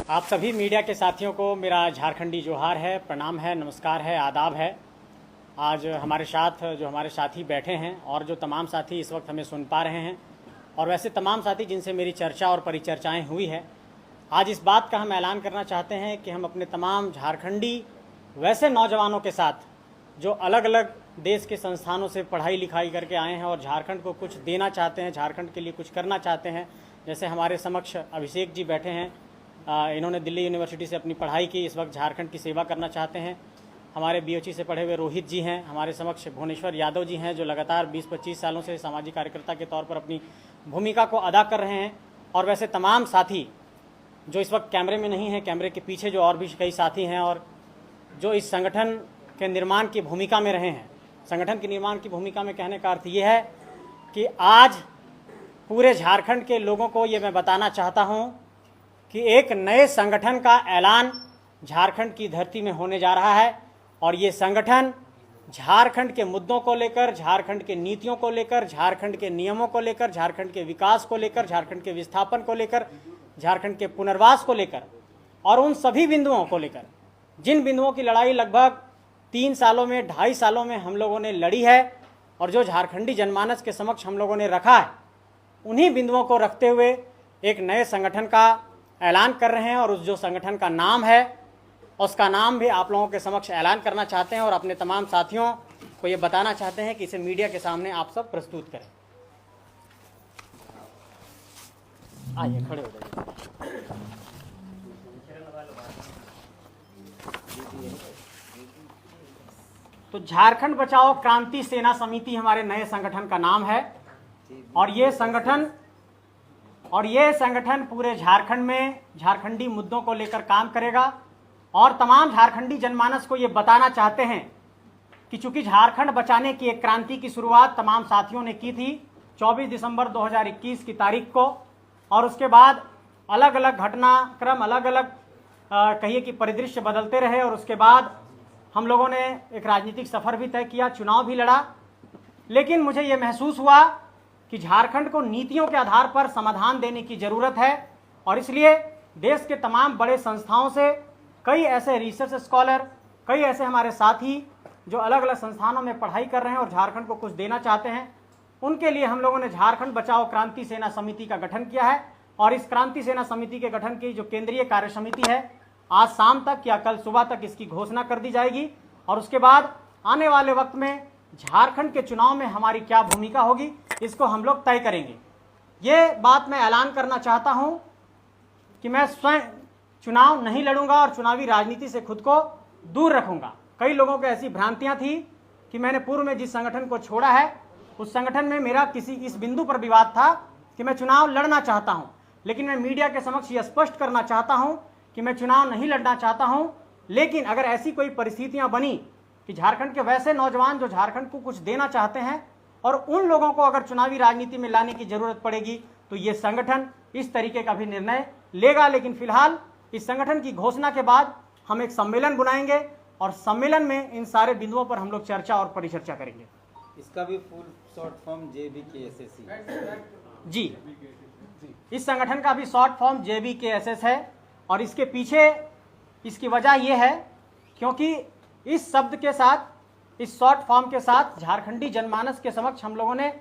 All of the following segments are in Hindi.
आप सभी मीडिया के साथियों को मेरा झारखंडी जोहार है, प्रणाम है, नमस्कार है, आदाब है। आज हमारे साथ जो हमारे साथी बैठे हैं और जो तमाम साथी इस वक्त हमें सुन पा रहे हैं और वैसे तमाम साथी जिनसे मेरी चर्चा और परिचर्चाएं हुई है, आज इस बात का हम ऐलान करना चाहते हैं कि हम अपने तमाम झारखंडी वैसे नौजवानों के साथ जो अलग अलग देश के संस्थानों से पढ़ाई लिखाई करके आए हैं और झारखंड को कुछ देना चाहते हैं, झारखंड के लिए कुछ करना चाहते हैं। जैसे हमारे समक्ष अभिषेक जी बैठे हैं, इन्होंने दिल्ली यूनिवर्सिटी से अपनी पढ़ाई की, इस वक्त झारखंड की सेवा करना चाहते हैं। हमारे बीओची से पढ़े हुए रोहित जी हैं, हमारे समक्ष भुवनेश्वर यादव जी हैं जो लगातार 20-25 सालों से सामाजिक कार्यकर्ता के तौर पर अपनी भूमिका को अदा कर रहे हैं। और वैसे तमाम साथी जो इस वक्त कैमरे में नहीं हैं, कैमरे के पीछे जो और भी कई साथी हैं और जो इस संगठन के निर्माण की भूमिका में रहे हैं। संगठन के निर्माण की भूमिका में कहने का अर्थ ये है कि आज पूरे झारखंड के लोगों को ये मैं बताना चाहता हूँ कि एक नए संगठन का ऐलान झारखंड की धरती में होने जा रहा है और ये संगठन झारखंड के मुद्दों को लेकर, झारखंड के नीतियों को लेकर, झारखंड के नियमों को लेकर, झारखंड के विकास को लेकर, झारखंड के विस्थापन को लेकर, झारखंड के पुनर्वास को लेकर और उन सभी बिंदुओं को लेकर जिन बिंदुओं की लड़ाई लगभग 3 सालों में, 2.5 सालों में हम लोगों ने लड़ी है और जो झारखंडी जनमानस के समक्ष हम लोगों ने रखा है, उन्हीं बिंदुओं को रखते हुए एक नए संगठन का ऐलान कर रहे हैं। और उस जो संगठन का नाम है उसका नाम भी आप लोगों के समक्ष ऐलान करना चाहते हैं और अपने तमाम साथियों को ये बताना चाहते हैं कि इसे मीडिया के सामने आप सब प्रस्तुत करें। आइए खड़े हो जाइए। तो झारखंड बचाओ क्रांति सेना समिति हमारे नए संगठन का नाम है और ये संगठन पूरे झारखंड में झारखंडी मुद्दों को लेकर काम करेगा और तमाम झारखंडी जनमानस को ये बताना चाहते हैं कि चूंकि झारखंड बचाने की एक क्रांति की शुरुआत तमाम साथियों ने की थी 24 दिसंबर 2021 की तारीख को और उसके बाद अलग अलग घटनाक्रम, अलग अलग कहिए कि परिदृश्य बदलते रहे और उसके बाद हम लोगों ने एक राजनीतिक सफर भी तय किया, चुनाव भी लड़ा। लेकिन मुझे ये महसूस हुआ कि झारखंड को नीतियों के आधार पर समाधान देने की ज़रूरत है और इसलिए देश के तमाम बड़े संस्थाओं से कई ऐसे रिसर्च स्कॉलर, कई ऐसे हमारे साथी जो अलग अलग संस्थानों में पढ़ाई कर रहे हैं और झारखंड को कुछ देना चाहते हैं, उनके लिए हम लोगों ने झारखंड बचाओ क्रांति सेना समिति का गठन किया है। और इस क्रांति सेना समिति के गठन की जो केंद्रीय कार्य समिति है, आज शाम तक या कल सुबह तक इसकी घोषणा कर दी जाएगी और उसके बाद आने वाले वक्त में झारखंड के चुनाव में हमारी क्या भूमिका होगी इसको हम लोग तय करेंगे। ये बात मैं ऐलान करना चाहता हूं कि मैं स्वयं चुनाव नहीं लड़ूंगा और चुनावी राजनीति से खुद को दूर रखूंगा। कई लोगों को ऐसी भ्रांतियां थी कि मैंने पूर्व में जिस संगठन को छोड़ा है उस संगठन में मेरा किसी इस बिंदु पर विवाद था कि मैं चुनाव लड़ना चाहता हूं, लेकिन मैं मीडिया के समक्ष यह स्पष्ट करना चाहता हूं कि मैं चुनाव नहीं लड़ना चाहता हूं। लेकिन अगर ऐसी कोई परिस्थितियां बनी कि झारखंड के वैसे नौजवान जो झारखंड को कुछ देना चाहते हैं और उन लोगों को अगर चुनावी राजनीति में लाने की जरूरत पड़ेगी तो ये संगठन इस तरीके का भी निर्णय लेगा। लेकिन फिलहाल इस संगठन की घोषणा के बाद हम एक सम्मेलन बुलाएंगे और सम्मेलन में इन सारे बिंदुओं पर हम लोग चर्चा और परिचर्चा करेंगे। इसका भी फुल शॉर्ट फॉर्म JBKSS जी, इस संगठन का भी शॉर्ट फॉर्म JBKSS है और इसके पीछे इसकी वजह यह है क्योंकि इस शब्द के साथ, इस शॉर्ट फॉर्म के साथ झारखंडी जनमानस के समक्ष हम लोगों ने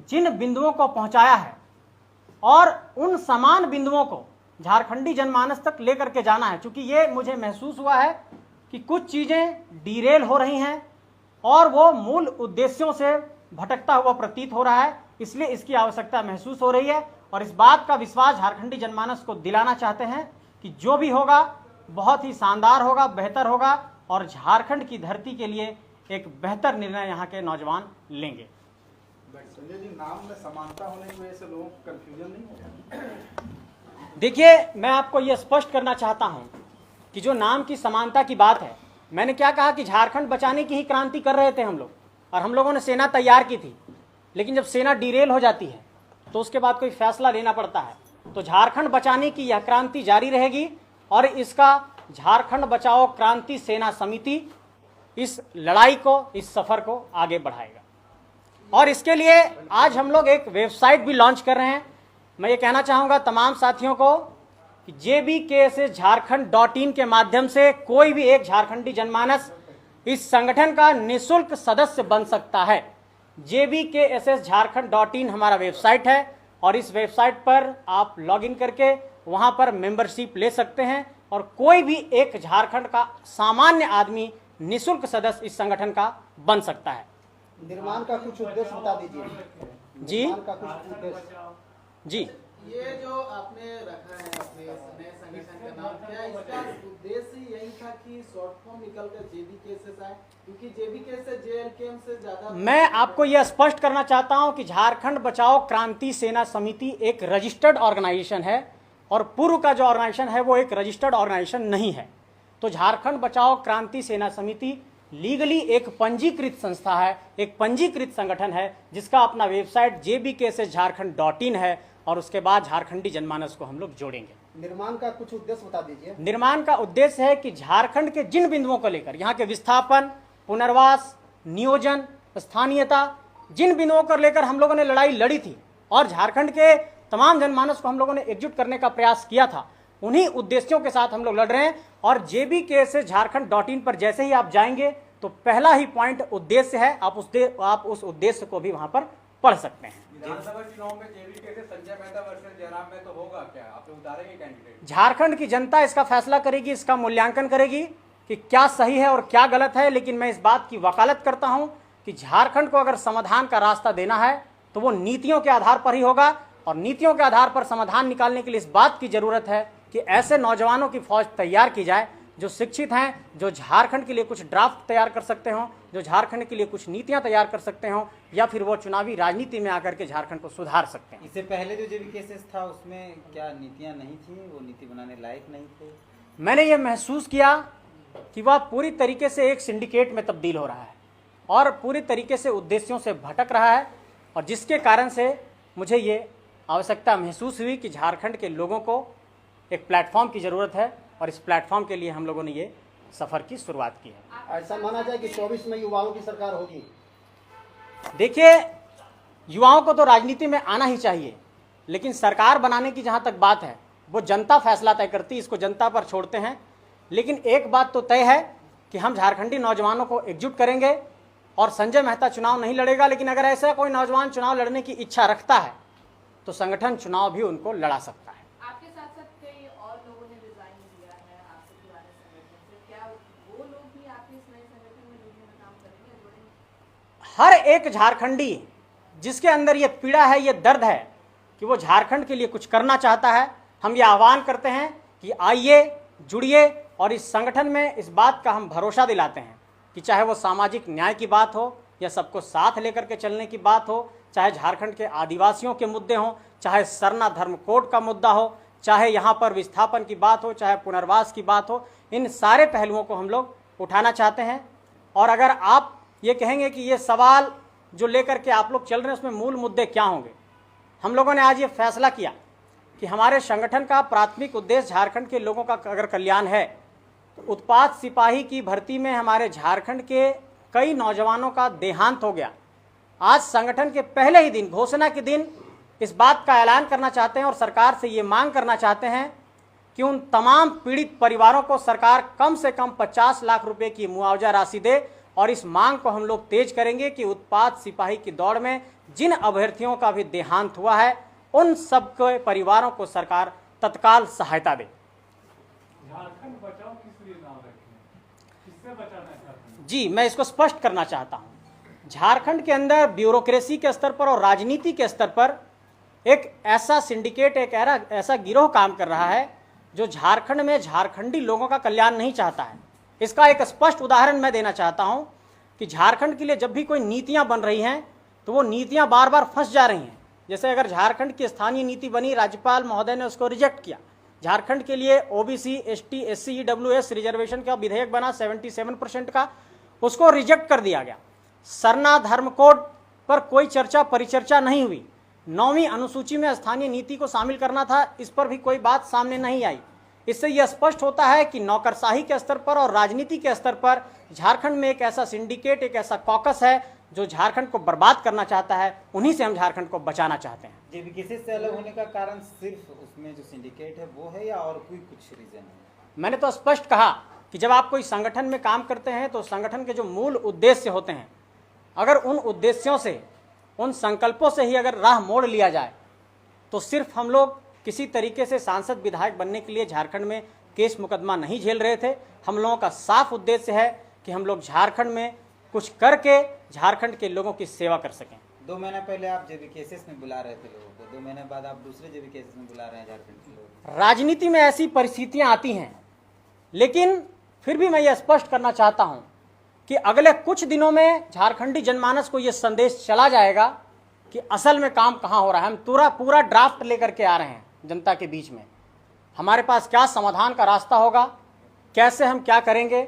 जिन बिंदुओं को पहुंचाया है और उन समान बिंदुओं को झारखंडी जनमानस तक लेकर के जाना है। क्योंकि ये मुझे महसूस हुआ है कि कुछ चीज़ें डीरेल हो रही हैं और वो मूल उद्देश्यों से भटकता हुआ प्रतीत हो रहा है, इसलिए इसकी आवश्यकता महसूस हो रही है और इस बात का विश्वास झारखंडी जनमानस को दिलाना चाहते हैं कि जो भी होगा बहुत ही शानदार होगा, बेहतर होगा और झारखंड की धरती के लिए एक बेहतर निर्णय यहाँ के नौजवान लेंगे। संजय जी, नाम में समानता होने की वजह से लोगों को कंफ्यूजन नहीं होगा? देखिए, मैं आपको यह स्पष्ट करना चाहता हूं कि जो नाम की समानता की बात है, मैंने क्या कहा कि झारखंड बचाने की ही क्रांति कर रहे थे हम लोग और हम लोगों ने सेना तैयार की थी। लेकिन जब सेना डिरेल हो जाती है तो उसके बाद कोई फैसला लेना पड़ता है। तो झारखंड बचाने की यह क्रांति जारी रहेगी और इसका झारखंड बचाओ क्रांति सेना समिति इस लड़ाई को, इस सफर को आगे बढ़ाएगा। और इसके लिए आज हम लोग एक वेबसाइट भी लॉन्च कर रहे हैं। मैं ये कहना चाहूँगा तमाम साथियों को कि jbkssjharkhand.in के माध्यम से कोई भी एक झारखंडी जनमानस इस संगठन का निःशुल्क सदस्य बन सकता है। jbkssjharkhand.in हमारा वेबसाइट है और इस वेबसाइट पर आप लॉगिन करके वहां पर मेंबरशिप ले सकते हैं और कोई भी एक झारखंड का सामान्य आदमी निःशुल्क सदस्य इस संगठन का बन सकता है। निर्माण का कुछ उद्देश्य बता दीजिए। जी निर्माण का कुछ उद्देश्य। जी, ये जो आपने रखा है अपने नए संगठन का नाम, क्या इसका उद्देश्य यही था कि शॉर्ट फॉर्म निकलकर जेबीकेएसएस आए? क्योंकि जेबीकेएसएस जेएलकेएम से ज्यादा। मैं आपको यह स्पष्ट करना चाहता हूं कि झारखंड बचाओ क्रांति सेना समिति एक रजिस्टर्ड ऑर्गेनाइजेशन है और पूर्व का जो ऑर्गेनाइजेशन है वो एक रजिस्टर्ड ऑर्गेनाइजेशन नहीं है। तो झारखंड बचाओ क्रांति सेना समिति लीगली एक पंजीकृत संस्था है, एक पंजीकृत संगठन है जिसका अपना वेबसाइट jbkssjharkhand.in है और उसके बाद झारखंडी जनमानस को हम लोग जोड़ेंगे। निर्माण का कुछ उद्देश्य बता दीजिए। निर्माण का उद्देश्य है कि झारखंड के जिन बिंदुओं को लेकर यहाँ के विस्थापन, पुनर्वास, नियोजन, स्थानीयता, जिन बिंदुओं को लेकर हम लोगों ने लड़ाई लड़ी थी और झारखंड के तमाम जनमानस को हम लोगों ने एकजुट करने का प्रयास किया था, उन्हीं उद्देश्यों के साथ हम लोग लड़ रहे हैं। और jbkssjharkhand.in पर जैसे ही आप जाएंगे तो पहला ही पॉइंट उद्देश्य है, आप उस उद्देश्य को भी वहां पर पढ़ सकते हैं। विधानसभा चुनाव में जेबीके से संजय मेहता वर्सेस जयराम में तो होगा क्या? आप लोग उतारेंगे कैंडिडेट? झारखंड की जनता इसका फैसला करेगी, इसका मूल्यांकन करेगी कि क्या सही है और क्या गलत है। लेकिन मैं इस बात की वकालत करता हूं कि झारखंड को अगर समाधान का रास्ता देना है तो वो नीतियों के आधार पर ही होगा और नीतियों के आधार पर समाधान निकालने के लिए इस बात की जरूरत है कि ऐसे नौजवानों की फौज तैयार की जाए जो शिक्षित हैं, जो झारखंड के लिए कुछ ड्राफ्ट तैयार कर सकते हों, जो झारखंड के लिए कुछ नीतियां तैयार कर सकते हों या फिर वो चुनावी राजनीति में आकर के झारखंड को सुधार सकते हैं। इससे पहले जो जेबीकेएसएस था उसमें क्या नीतियां नहीं थी, वो नीति बनाने लायक नहीं थे? मैंने ये महसूस किया कि वह पूरी तरीके से एक सिंडिकेट में तब्दील हो रहा है और पूरी तरीके से उद्देश्यों से भटक रहा है और जिसके कारण से मुझे ये आवश्यकता महसूस हुई कि झारखंड के लोगों को एक प्लेटफॉर्म की ज़रूरत है और इस प्लेटफॉर्म के लिए हम लोगों ने ये सफ़र की शुरुआत की है। ऐसा माना जाए कि 24 में युवाओं की सरकार होगी। देखिए, युवाओं को तो राजनीति में आना ही चाहिए, लेकिन सरकार बनाने की जहाँ तक बात है वो जनता फैसला तय करती है, इसको जनता पर छोड़ते हैं। लेकिन एक बात तो तय है कि हम झारखंडी नौजवानों को एकजुट करेंगे और संजय मेहता चुनाव नहीं लड़ेगा, लेकिन अगर ऐसा कोई नौजवान चुनाव लड़ने की इच्छा रखता है तो संगठन चुनाव भी उनको लड़ा सकता है। आपके साथ साथ कई और लोगों ने रिजाइन दिया है आपके पुराने संगठन से, क्या वो लोग भी आपके इस नए संगठन में जुड़ने में काम करेंगे, जुड़ेंगे? हर एक झारखंडी जिसके अंदर ये पीड़ा है, ये दर्द है कि वो झारखंड के लिए कुछ करना चाहता है, हम ये आह्वान करते हैं कि आइए, जुड़िए और इस संगठन में इस बात का हम भरोसा दिलाते हैं कि चाहे वो सामाजिक न्याय की बात हो या सबको साथ लेकर के चलने की बात हो, चाहे झारखंड के आदिवासियों के मुद्दे हों, चाहे सरना धर्म कोड का मुद्दा हो, चाहे यहाँ पर विस्थापन की बात हो, चाहे पुनर्वास की बात हो, इन सारे पहलुओं को हम लोग उठाना चाहते हैं। और अगर आप ये कहेंगे कि ये सवाल जो लेकर के आप लोग चल रहे हैं उसमें मूल मुद्दे क्या होंगे, हम लोगों ने आज ये फैसला किया कि हमारे संगठन का प्राथमिक उद्देश्य झारखंड के लोगों का अगर कल्याण है तो उत्पाद सिपाही की भर्ती में हमारे झारखंड के कई नौजवानों का देहांत हो गया। आज संगठन के पहले ही दिन, घोषणा के दिन, इस बात का ऐलान करना चाहते हैं और सरकार से ये मांग करना चाहते हैं कि उन तमाम पीड़ित परिवारों को सरकार कम से कम 50 लाख रुपए की मुआवजा राशि दे। और इस मांग को हम लोग तेज करेंगे कि उत्पाद सिपाही की दौड़ में जिन अभ्यर्थियों का भी देहांत हुआ है उन सब के परिवारों को सरकार तत्काल सहायता दे। झारखंड बचाओ किस लिए नाम रखें, किससे बचाना चाहते हैं? जी, मैं इसको स्पष्ट करना चाहता हूँ। झारखंड के अंदर ब्यूरोक्रेसी के स्तर पर और राजनीति के स्तर पर एक ऐसा सिंडिकेट, एक ऐसा गिरोह काम कर रहा है जो झारखंड में झारखंडी लोगों का कल्याण नहीं चाहता है। इसका एक स्पष्ट उदाहरण मैं देना चाहता हूं कि झारखंड के लिए जब भी कोई नीतियां बन रही हैं तो वो नीतियां बार बार फंस जा रही हैं। जैसे अगर झारखंड की स्थानीय नीति बनी, राज्यपाल महोदय ने उसको रिजेक्ट किया। झारखंड के लिए OBC, ST, SC, EWS reservation का विधेयक बना 77% का, उसको रिजेक्ट कर दिया गया। सरना धर्म कोड पर कोई चर्चा परिचर्चा नहीं हुई। 9वीं अनुसूची में स्थानीय नीति को शामिल करना था, इस पर भी कोई बात सामने नहीं आई। इससे यह स्पष्ट होता है कि नौकरशाही के स्तर पर और राजनीति के स्तर पर झारखंड में एक ऐसा सिंडिकेट, एक ऐसा कॉकस है जो झारखंड को बर्बाद करना चाहता है, उन्हीं से हम झारखंड को बचाना चाहते हैं। जेबी केसेस से अलग होने का कारण सिर्फ उसमें जो सिंडिकेट है वो है या और कोई कुछ रीजन है? मैंने तो स्पष्ट कहा कि जब आप कोई संगठन में काम करते हैं तो संगठन के जो मूल उद्देश्य होते हैं, अगर उन उद्देश्यों से, उन संकल्पों से ही अगर राह मोड़ लिया जाए तो सिर्फ हम लोग किसी तरीके से सांसद विधायक बनने के लिए झारखंड में केस मुकदमा नहीं झेल रहे थे। हम लोगों का साफ उद्देश्य है कि हम लोग झारखंड में कुछ करके झारखंड के लोगों की सेवा कर सकें। 2 महीना पहले आप जेबी केसेस में बुला रहे थे लोगों को, 2 महीने बाद आप दूसरे जेबी केसेस में बुला रहे हैं झारखंड के लोग। राजनीति में ऐसी परिस्थितियां आती हैं, लेकिन फिर भी मैं ये स्पष्ट करना चाहता हूं कि अगले कुछ दिनों में झारखंडी जनमानस को ये संदेश चला जाएगा कि असल में काम कहां हो रहा है। हम पूरा ड्राफ्ट लेकर के आ रहे हैं जनता के बीच में। हमारे पास क्या समाधान का रास्ता होगा, कैसे हम क्या करेंगे,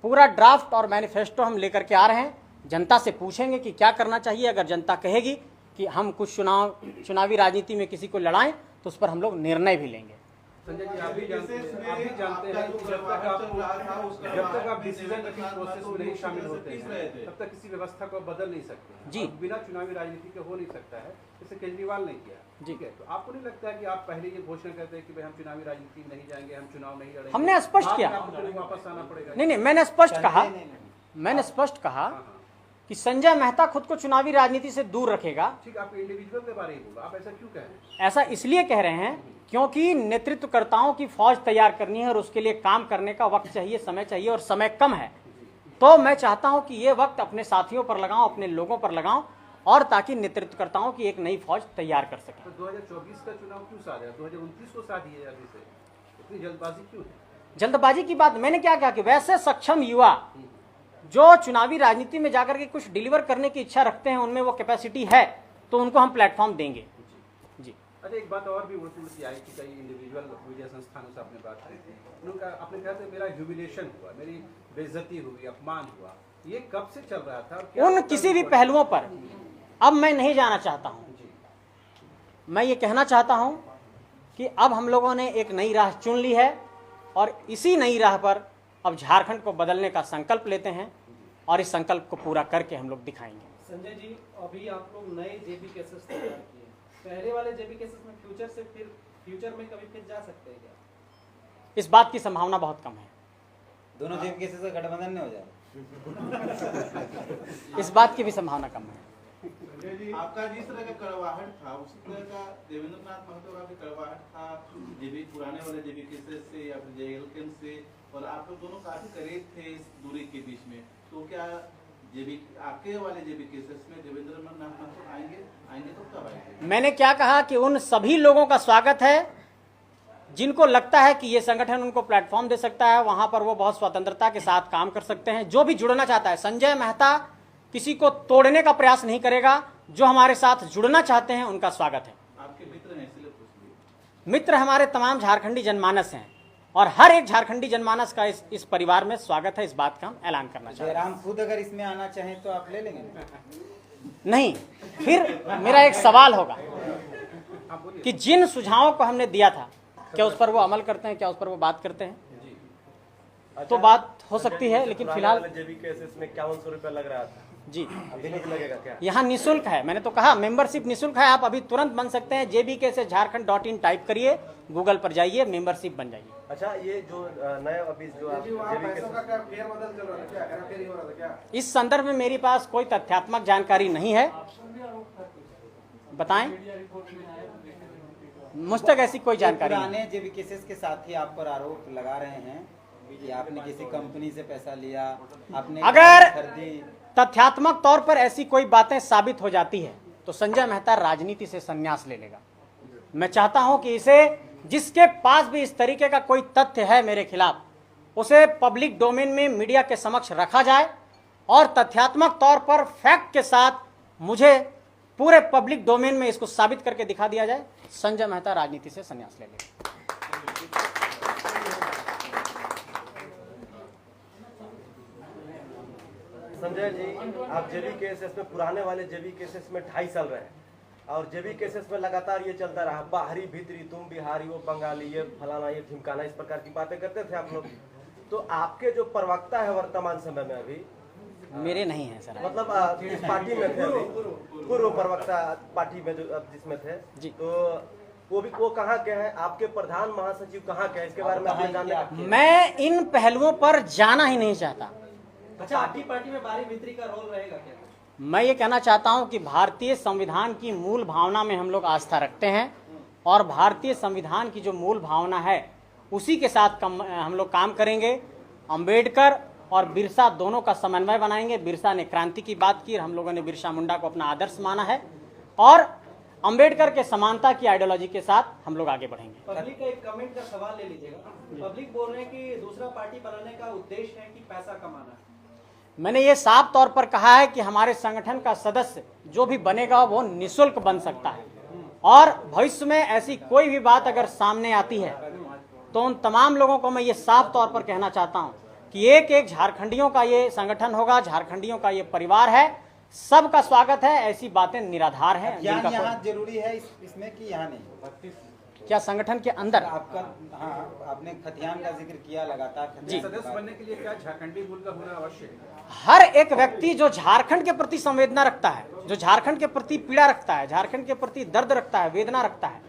पूरा ड्राफ्ट और मैनिफेस्टो हम लेकर के आ रहे हैं। जनता से पूछेंगे कि क्या करना चाहिए। अगर जनता कहेगी कि हम कुछ चुनावी राजनीति में किसी को लड़ाएं तो उस पर हम लोग निर्णय भी लेंगे। संजय जी, आप भी जानते हैं कि जब तक आप डिसीजन मेकिंग प्रोसेस में नहीं शामिल होते हैं तब तक किसी व्यवस्था को बदल नहीं सकते जी। बिना चुनावी राजनीति के हो नहीं सकता है। जैसे केजरीवाल ने किया, ठीक है, तो आपको नहीं लगता है कि आप पहले ये घोषणा करते हैं कि भाई हम चुनावी राजनीति में नहीं जाएंगे, हम चुनाव नहीं लड़ेंगे, हमने स्पष्ट किया। आपको वापस आना पड़ेगा? नहीं, मैंने स्पष्ट कहा कि संजय मेहता खुद को चुनावी राजनीति से दूर रखेगा। ठीक, आप इंडिविजुअल के बारे में बोला, आप ऐसा क्यों कह रहे हैं? ऐसा इसलिए कह रहे हैं क्योंकि नेतृत्वकर्ताओं की फौज तैयार करनी है और उसके लिए काम करने का वक्त चाहिए, समय चाहिए और समय कम है। तो मैं चाहता हूं कि ये वक्त अपने साथियों पर लगाऊं, अपने लोगों पर लगाऊं, और ताकि नेतृत्वकर्ताओं की एक नई फौज तैयार कर सकें। तो 2024 का चुनाव क्यों साध है, 2029 को साध दिया अभी से? इतनी जल्दबाजी क्यों है? जल्दबाजी की बात मैंने क्या कहा कि वैसे सक्षम युवा जो चुनावी राजनीति में जाकर के कुछ डिलीवर करने की इच्छा रखते हैं, उनमें वो कैपेसिटी है, तो उनको हम प्लेटफॉर्म देंगे। जी। अच्छा, एक बात और भी उल्टी आई कि कई इंडिविजुअल मीडिया संस्थानों से आपने बात करी थी, उनका आपने कहा था मेरा ह्यूमिलेशन हुआ, मेरी बेइज्जती हुई, अपमान हुआ। ये कब से चल रहा था और क्या उन किसी भी पहलुओं पर अब मैं नहीं जाना चाहता हूं। मैं ये कहना चाहता हूं कि अब हम लोगों ने एक नई राह चुन ली है और इसी नई राह पर अब झारखंड को बदलने का संकल्प लेते हैं और इस संकल्प को पूरा करके हम लोग दिखाएंगे। संजय जी, अभी आप लोग नए जेबी केसेस तैयार किए, पहले वाले जेबी केसेस में फ्यूचर में कभी फिर जा सकते हैं क्या? इस बात की संभावना बहुत कम है। दोनों जेबी केसेस का गठबंधन नहीं हो जाए? इस बात की भी संभावना कम है। आपका जिस तरह का कड़वाहट था उसी तरह का देवेंद्र नाथ महतो का भी कड़वाहट था, जेबी पुराने वाले जेबी केसेस से या फिर जेएलकेम से, और आप लोग दोनों काफी करीब थे इस दूरी के बीच में। तो क्या जेबी आपके वाले जेबी केसेस में देवेंद्र नाथ महतो आएंगे तो कब आएंगे? मैंने क्या कहा कि उन सभी लोगों का स्वागत है जिनको लगता है कि ये संगठन उनको प्लेटफॉर्म दे सकता है, वहां पर वो बहुत स्वतंत्रता के साथ काम कर सकते हैं। जो भी जुड़ना चाहता है, संजय मेहता किसी को तोड़ने का प्रयास नहीं करेगा। जो हमारे साथ जुड़ना चाहते हैं उनका स्वागत है। आपके मित्र हैं इसलिए पूछ लिया। मित्र हमारे तमाम झारखंडी जनमानस हैं और हर एक झारखंडी जनमानस का इस परिवार में स्वागत है। इस बात का हम ऐलान करना चाहते हैं। जयराम खुद अगर इसमें आना चाहें तो आप ले लेंगे? नहीं, फिर मेरा एक सवाल होगा कि जिन सुझावों को हमने दिया था, क्या उस पर वो अमल करते हैं, क्या उस पर वो बात करते हैं? तो बात हो सकती है, लेकिन फिलहाल जेबी केसेस में 5100 रुपया लग रहा था जी, अभी नहीं लगेगा क्या? यहाँ निःशुल्क है। मैंने तो कहा मेंबरशिप निःशुल्क है। आप अभी तुरंत बन सकते हैं। jbk-jharkhand.in टाइप करिए, गूगल पर जाइए, मेंबरशिप बन जाइए। अच्छा, ये जो नए अभी जो आप जेबी केसेस, इस संदर्भ में मेरे पास कोई तथ्यात्मक जानकारी नहीं है। बताएं, मुझ तक ऐसी कोई जानकारी नहीं। पुराने जेबी केसेस के साथ ही आप पर आरोप लगा रहे हैं कि आपने किसी कंपनी से पैसा लिया, आपने अगर खरीदी। तथ्यात्मक तौर पर ऐसी कोई बातें साबित हो जाती है तो संजय मेहता राजनीति से संन्यास ले लेगा। मैं चाहता हूं कि इसे, जिसके पास भी इस तरीके का कोई तथ्य है मेरे खिलाफ, उसे पब्लिक डोमेन में मीडिया के समक्ष रखा जाए और तथ्यात्मक तौर पर फैक्ट के साथ मुझे पूरे पब्लिक डोमेन में इसको साबित करके दिखा दिया जाए। संजय मेहता राजनीति से संन्यास ले लेगा। संजय जी, आप जेबी केसेस में, पुराने वाले जेबी केसेस में 2.5 साल रहे और जेबी केसेस में लगातार ये चलता रहा, बाहरी भीतरी, तुम बिहारी, वो बंगाली, ये फलाना, ये ढिमकाना, इस प्रकार की बातें करते थे आप लोग। तो आपके जो प्रवक्ता है वर्तमान समय में अभी, मेरे नहीं है सर। मतलब इस पार्टी में थे अभी, पूर्व प्रवक्ता पार्टी में जो जिसमें थे जी। तो वो कहाँ के हैं, आपके प्रधान महासचिव कहाँ के हैं, इसके बारे में आपने जानने मैं इन पहलुओं पर जाना ही नहीं चाहता। पार्टी में बारी भित्री का रोल रहेगा क्या? मैं ये कहना चाहता हूं कि भारतीय संविधान की मूल भावना में हम लोग आस्था रखते हैं और भारतीय संविधान की जो मूल भावना है उसी के साथ हम लोग काम करेंगे। अंबेडकर और बिरसा दोनों का समन्वय बनाएंगे। बिरसा ने क्रांति की बात की और हम लोगों ने बिरसा मुंडा को अपना आदर्श माना है और अंबेडकर के समानता की आइडियोलॉजी के साथ हम लोग आगे बढ़ेंगे। पब्लिक का एक कमेंट का सवाल ले लीजिएगा। पब्लिक बोल रहे हैं कि दूसरा पार्टी बनाने का उद्देश्य है कि पैसा कमाना है। मैंने ये साफ तौर पर कहा है कि हमारे संगठन का सदस्य जो भी बनेगा वो निःशुल्क बन सकता है और भविष्य में ऐसी कोई भी बात अगर सामने आती है तो उन तमाम लोगों को मैं ये साफ तौर पर कहना चाहता हूं कि एक एक झारखंडियों का ये संगठन होगा, झारखंडियों का ये परिवार है, सबका स्वागत है। ऐसी बातें निराधार हैं। यहाँ जरूरी है इसमें कि यहाँ नहीं, क्या संगठन के अंदर आपका हाँ आपने खतियान का जिक्र किया लगातार। जी, सदस्य बनने के लिए क्या झारखंडी मूल का होना आवश्यक है? हर एक व्यक्ति जो झारखंड के प्रति संवेदना रखता है, जो झारखंड के प्रति पीड़ा रखता है, झारखंड के प्रति दर्द रखता है, वेदना रखता है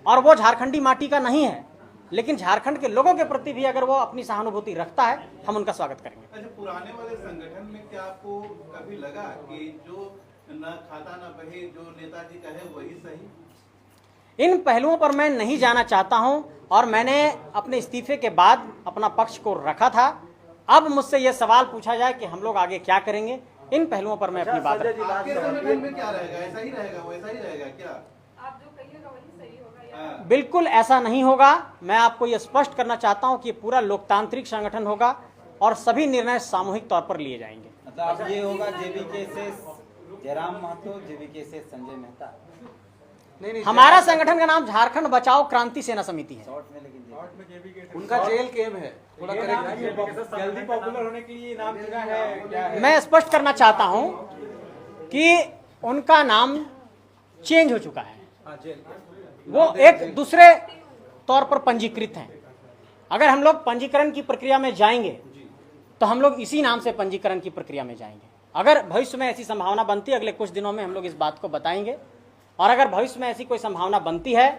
और वो झारखंडी माटी का नहीं है लेकिन झारखंड के लोगों के प्रति भी अगर वो अपनी सहानुभूति रखता है, हम उनका स्वागत करेंगे। अच्छा, पुराने वाले संगठन में क्या आपको कभी लगा कि जो न खाता न बहे, जो नेताजी कहे वही सही? इन पहलुओं पर मैं नहीं जाना चाहता हूं और मैंने अपने इस्तीफे के बाद अपना पक्ष को रखा था। अब मुझसे यह सवाल पूछा जाए कि हम लोग आगे क्या करेंगे, इन पहलुओं पर मैं अपनी बात रखूंगा। आपके संगठन में क्या रहेगा? ऐसा ही रहेगा, वैसा ही रहेगा क्या? आप जो कहिएगा वही सही होगा या बिल्कुल ऐसा नहीं होगा। मैं आपको यह स्पष्ट करना चाहता हूं कि ये पूरा लोकतांत्रिक संगठन होगा और सभी निर्णय सामूहिक तौर पर लिए जाएंगे। मतलब अब ये होगा जेबीके से जयराम महतो, जेबीके से संजय मेहता। नहीं, हमारा संगठन का नाम झारखंड बचाओ क्रांति सेना समिति है। शॉर्ट में लेकिन उनका जेल केम है, थोड़ा जल्दी पॉपुलर होने के लिए नाम चुना है क्या है? मैं स्पष्ट करना चाहता हूं कि उनका नाम चेंज हो चुका है, वो एक दूसरे तौर पर पंजीकृत हैं। अगर हम लोग पंजीकरण की प्रक्रिया में जाएंगे तो हम लोग इसी नाम से पंजीकरण की प्रक्रिया में जाएंगे। अगर भविष्य में ऐसी संभावना बनती है, अगले कुछ दिनों में हम लोग इस बात को बताएंगे और अगर भविष्य में ऐसी कोई संभावना बनती है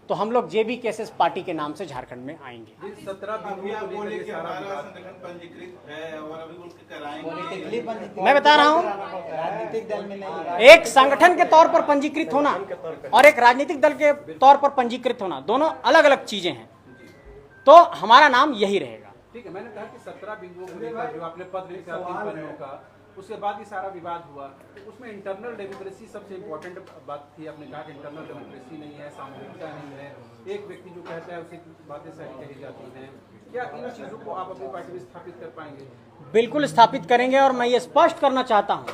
तो हम लोग जेबीकेएसएस पार्टी के नाम से झारखंड में आएंगे। 17 बिंदुओं को बोले कि हमारा संगठन पंजीकृत है और अभी उनके कराएंगे। मैं बता रहा हूं, राजनीतिक दल में नहीं, एक संगठन के तौर पर पंजीकृत होना और एक राजनीतिक दल के तौर पर पंजीकृत होना दोनों अलग अलग चीजें हैं। तो हमारा नाम यही रहेगा। ठीक है, मैंने कहा कि 17 बिंदुओं को लेकर जो आपने पद लिखा 3 पन्नों का, उसके बाद ही सारा विवाद हुआ। तो उसमें इंटरनल डेमोक्रेसी सबसे इम्पोर्टेंट बात थी। आपने कहा कि इंटरनल डेमोक्रेसी नहीं है, सामूहिकता नहीं है, एक व्यक्ति जो कहता है उसे बातें सही कही जाती हैं। क्या इन चीज़ों को आप अपनी पार्टी में स्थापित कर पाएंगे? बिल्कुल स्थापित करेंगे और मैं ये स्पष्ट करना चाहता हूं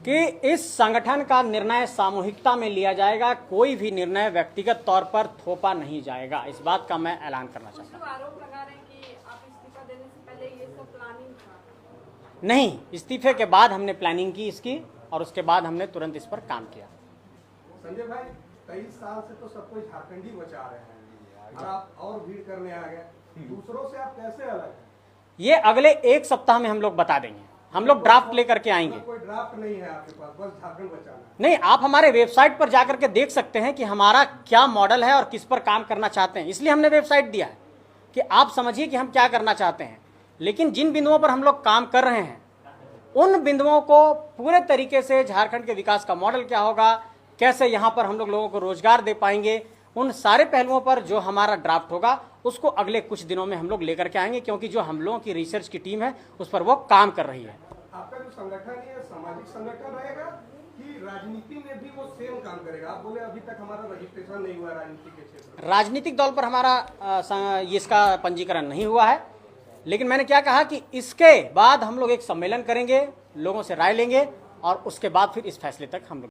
कि इस संगठन का निर्णय सामूहिकता में लिया जाएगा। कोई भी निर्णय व्यक्तिगत तौर पर थोपा नहीं जाएगा। इस बात का मैं ऐलान करना चाहता हूं। कुछ लोग आरोप लगा रहे हैं कि आप इस्तीफा देने से पहले ये सब प्लानिंग था। नहीं, इस्तीफे के बाद हमने प्लानिंग की इसकी और उसके बाद हमने तुरंत इस पर काम किया। संजय भाई, 23 साल से तो सब कोई झारखंडी बचा रहे हैं और आप और भीड़ करने आ गए, दूसरों से आप कैसे अलग हैं? ये अगले एक सप्ताह में हम लोग बता देंगे। हम लोग ड्राफ्ट लेकर के आएंगे। कोई ड्राफ्ट नहीं है आपके पास, बस झारखंड बचाना है। नहीं, आप हमारे वेबसाइट पर जाकर के देख सकते हैं कि हमारा क्या मॉडल है और किस पर काम करना चाहते हैं। इसलिए हमने वेबसाइट दिया है कि आप समझिए कि हम क्या करना चाहते हैं। लेकिन जिन बिंदुओं पर हम लोग काम कर रहे हैं उन बिंदुओं को पूरे तरीके से झारखंड के विकास का मॉडल क्या होगा, कैसे यहाँ पर हम लोग लोगों को रोजगार दे पाएंगे, उन सारे पहलुओं पर जो हमारा ड्राफ्ट होगा उसको अगले कुछ दिनों में हम लोग लेकर के आएंगे, क्योंकि जो हम लोगों की रिसर्च की टीम है उस पर वो काम कर रही है। आपका जो संगठन है सामाजिक संगठन रहेगा कि राजनीति में भी वो सेम काम करेगा? आप बोले अभी तक हमारा रजिस्ट्रेशन नहीं हुआ राजनीति के क्षेत्र में। राजनीतिक दल पर हमारा इसका पंजीकरण नहीं हुआ है, लेकिन मैंने क्या कहा कि इसके बाद हम लोग एक सम्मेलन करेंगे, लोगों से राय लेंगे और उसके बाद फिर इस फैसले तक हम लोग